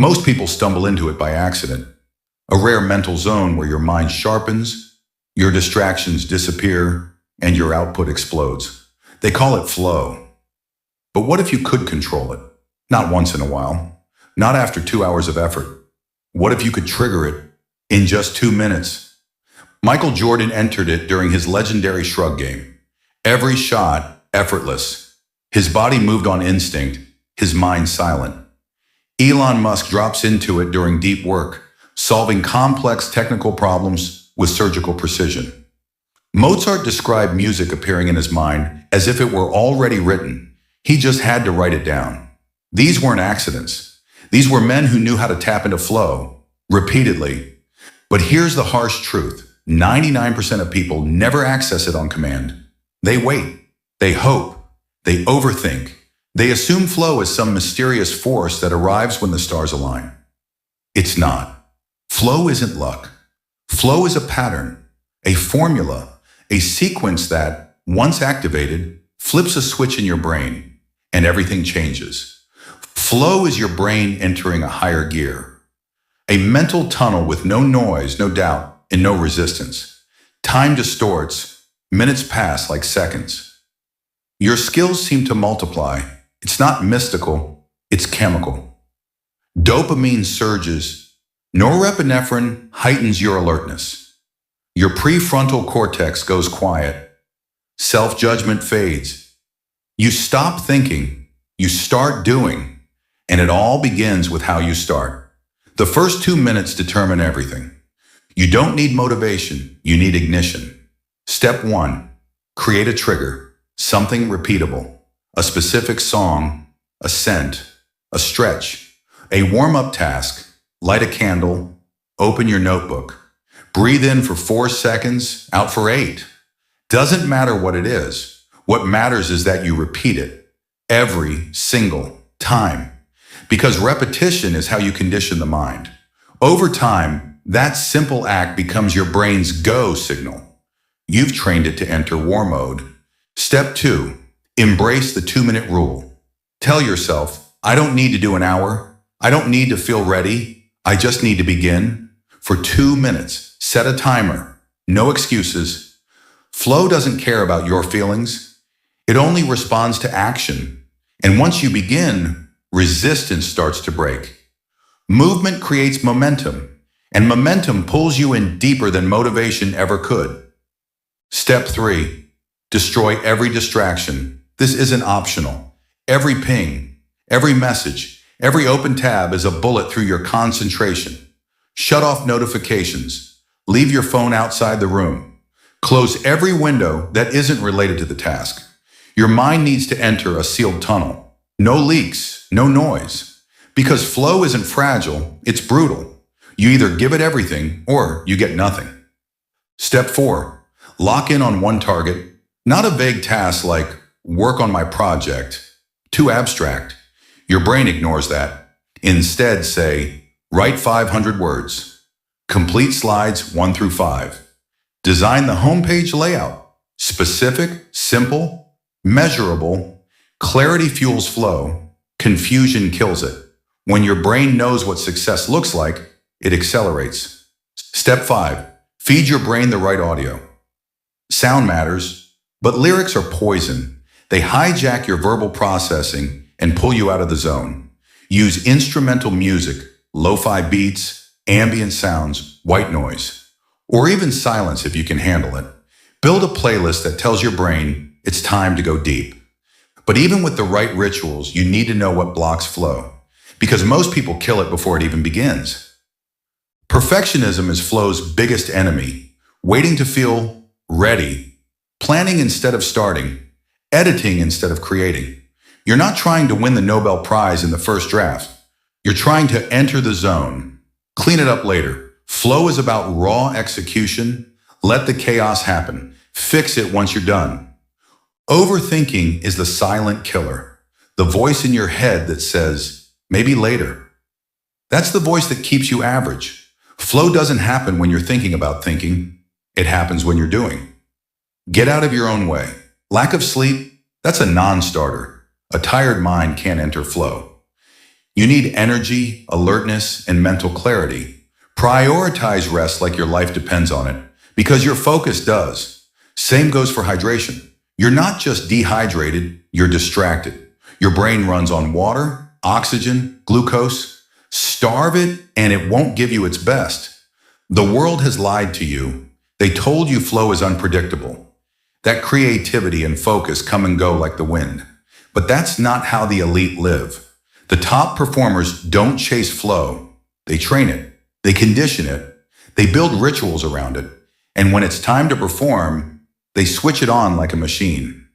Most people stumble into it by accident, a rare mental zone where your mind sharpens, your distractions disappear, and your output explodes. They call it flow. But what if you could control it? Not once in a while, not after 2 hours of effort. What if you could trigger it in just 2 minutes? Michael Jordan entered it during his legendary shrug game. Every shot, effortless. His body moved on instinct, his mind silent. Elon Musk drops into it during deep work, solving complex technical problems with surgical precision. Mozart described music appearing in his mind as if it were already written. He just had to write it down. These weren't accidents. These were men who knew how to tap into flow, repeatedly. But here's the harsh truth. 99% of people never access it on command. They wait. They hope. They overthink. They assume flow is some mysterious force that arrives when the stars align. It's not. Flow isn't luck. Flow is a pattern, a formula, a sequence that, once activated, flips a switch in your brain, and everything changes. Flow is your brain entering a higher gear, a mental tunnel with no noise, no doubt, and no resistance. Time distorts, minutes pass like seconds. Your skills seem to multiply. It's not mystical, it's chemical. Dopamine surges. Norepinephrine heightens your alertness. Your prefrontal cortex goes quiet. Self-judgment fades. You stop thinking, you start doing, and it all begins with how you start. The first 2 minutes determine everything. You don't need motivation, you need ignition. Step 1, create a trigger, something repeatable, a specific song, a scent, a stretch, a warm-up task. Light a candle, open your notebook. Breathe in for 4 seconds, out for 8. Doesn't matter what it is. What matters is that you repeat it every single time. Because repetition is how you condition the mind. Over time, that simple act becomes your brain's go signal. You've trained it to enter war mode. Step 2, embrace the 2-minute rule. Tell yourself, I don't need to do an hour. I don't need to feel ready. I just need to begin. For 2 minutes, set a timer. No excuses. Flow doesn't care about your feelings. It only responds to action. And once you begin, resistance starts to break. Movement creates momentum, and momentum pulls you in deeper than motivation ever could. Step 3, destroy every distraction. This isn't optional. Every ping, every message, every open tab is a bullet through your concentration. Shut off notifications. Leave your phone outside the room. Close every window that isn't related to the task. Your mind needs to enter a sealed tunnel. No leaks, no noise. Because flow isn't fragile, it's brutal. You either give it everything or you get nothing. Step 4, lock in on one target. Not a vague task like work on my project. Too abstract. Your brain ignores that. Instead, say, write 500 words. Complete slides 1 through 5. Design the homepage layout. Specific, simple, measurable. Clarity fuels flow. Confusion kills it. When your brain knows what success looks like, it accelerates. Step 5, feed your brain the right audio. Sound matters, but lyrics are poison. They hijack your verbal processing and pull you out of the zone. Use instrumental music, lo-fi beats, ambient sounds, white noise, or even silence if you can handle it. Build a playlist that tells your brain it's time to go deep. But even with the right rituals, you need to know what blocks flow, because most people kill it before it even begins. Perfectionism is flow's biggest enemy, waiting to feel ready, planning instead of starting, editing instead of creating. You're not trying to win the Nobel Prize in the first draft. You're trying to enter the zone. Clean it up later. Flow is about raw execution. Let the chaos happen. Fix it once you're done. Overthinking is the silent killer. The voice in your head that says, maybe later. That's the voice that keeps you average. Flow doesn't happen when you're thinking about thinking. It happens when you're doing. Get out of your own way. Lack of sleep, that's a non-starter. A tired mind can't enter flow. You need energy, alertness, and mental clarity. Prioritize rest like your life depends on it, because your focus does. Same goes for hydration. You're not just dehydrated, you're distracted. Your brain runs on water, oxygen, glucose. Starve it, and it won't give you its best. The world has lied to you. They told you flow is unpredictable, that creativity and focus come and go like the wind. But that's not how the elite live. The top performers don't chase flow. They train it. They condition it. They build rituals around it. And when it's time to perform, they switch it on like a machine.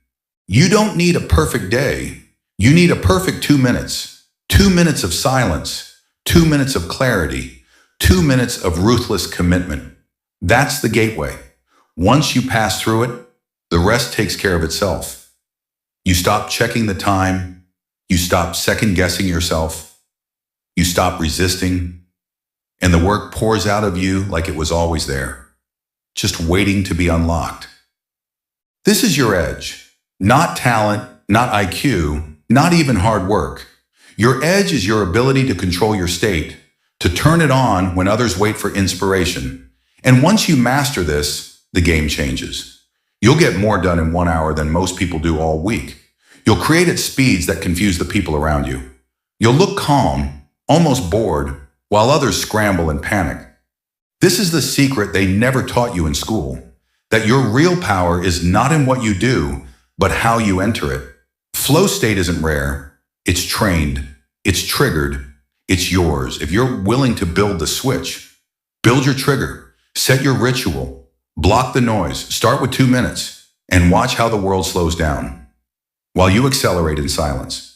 You don't need a perfect day. You need a perfect 2 minutes. 2 minutes of silence. 2 minutes of clarity. 2 minutes of ruthless commitment. That's the gateway. Once you pass through it, the rest takes care of itself. You stop checking the time. You stop second-guessing yourself. You stop resisting. And the work pours out of you like it was always there, just waiting to be unlocked. This is your edge. Not talent, not IQ, not even hard work. Your edge is your ability to control your state, to turn it on when others wait for inspiration. And once you master this, the game changes. You'll get more done in 1 hour than most people do all week. You'll create at speeds that confuse the people around you. You'll look calm, almost bored, while others scramble and panic. This is the secret they never taught you in school, that your real power is not in what you do, but how you enter it. Flow state isn't rare. It's trained. It's triggered. It's yours. If you're willing to build the switch, build your trigger, set your ritual, block the noise, start with 2 minutes, and watch how the world slows down while you accelerate in silence.